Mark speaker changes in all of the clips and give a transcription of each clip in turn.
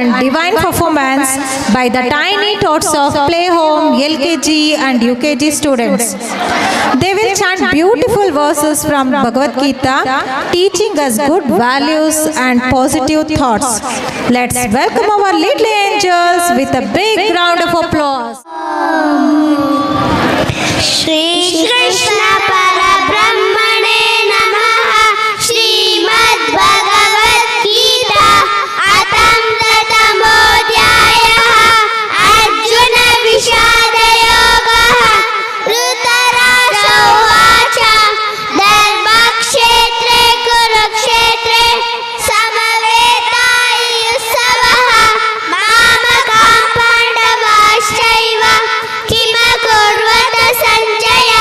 Speaker 1: and divine performance by the tiny tots of Playhome LKG and UKG students. They will chant beautiful verses from Bhagavad Gita, teaching us good values and positive thoughts. Let's welcome our little angels with a big round of applause.
Speaker 2: Shri Krishna परब्रह्मणे नमः। श्रीमद् भगवद् गीता अथं प्रथमोऽध्यायः। अर्जुन विषादयोगः। धृतराष्ट्र उवाच धर्मक्षेत्रे कुरुक्षेत्रे समवेतायुत्सवः। मामकां पाण्डवाश्चैव किमकुर्वत Sanjay.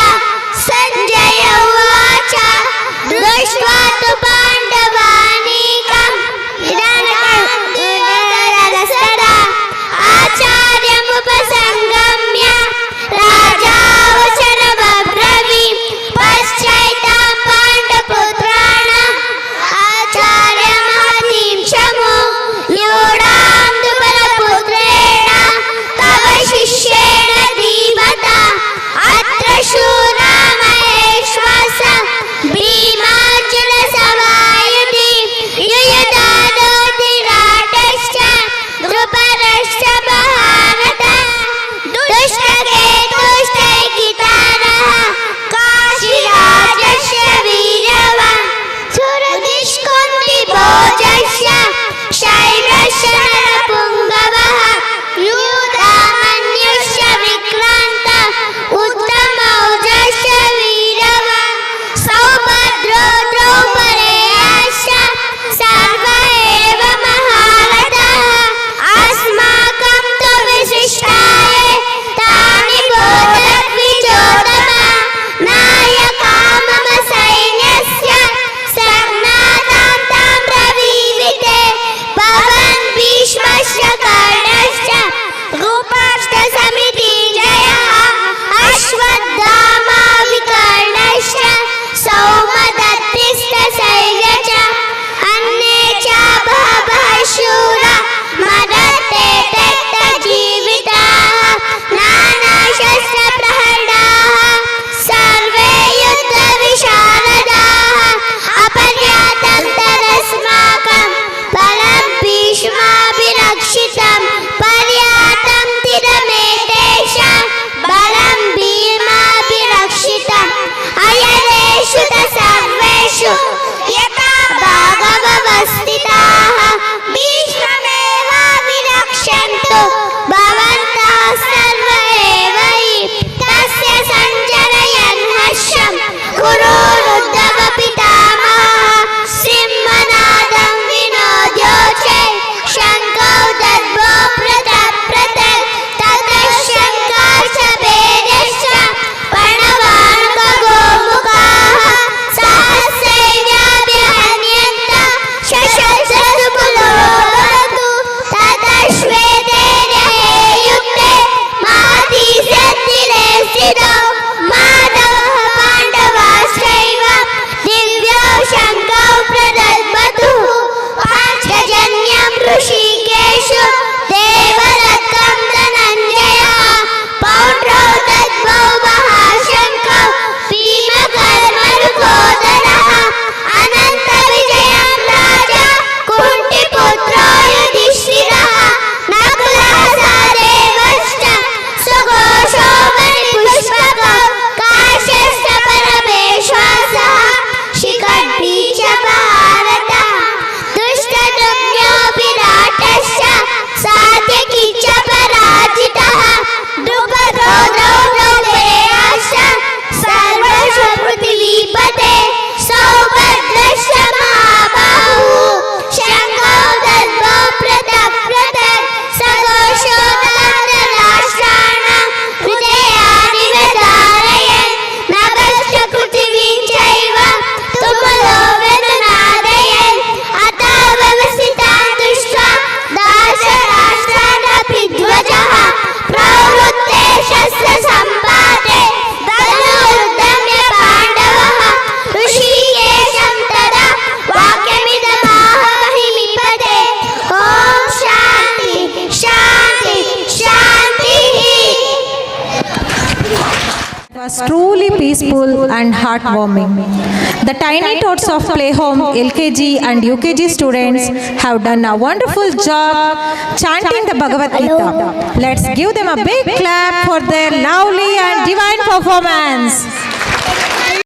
Speaker 1: was truly peaceful and heartwarming. The Tiny Tots of Playhome LKG and UKG students have done a wonderful job chanting the Bhagavad Gita. Let's give them a big clap for their lovely and divine performance.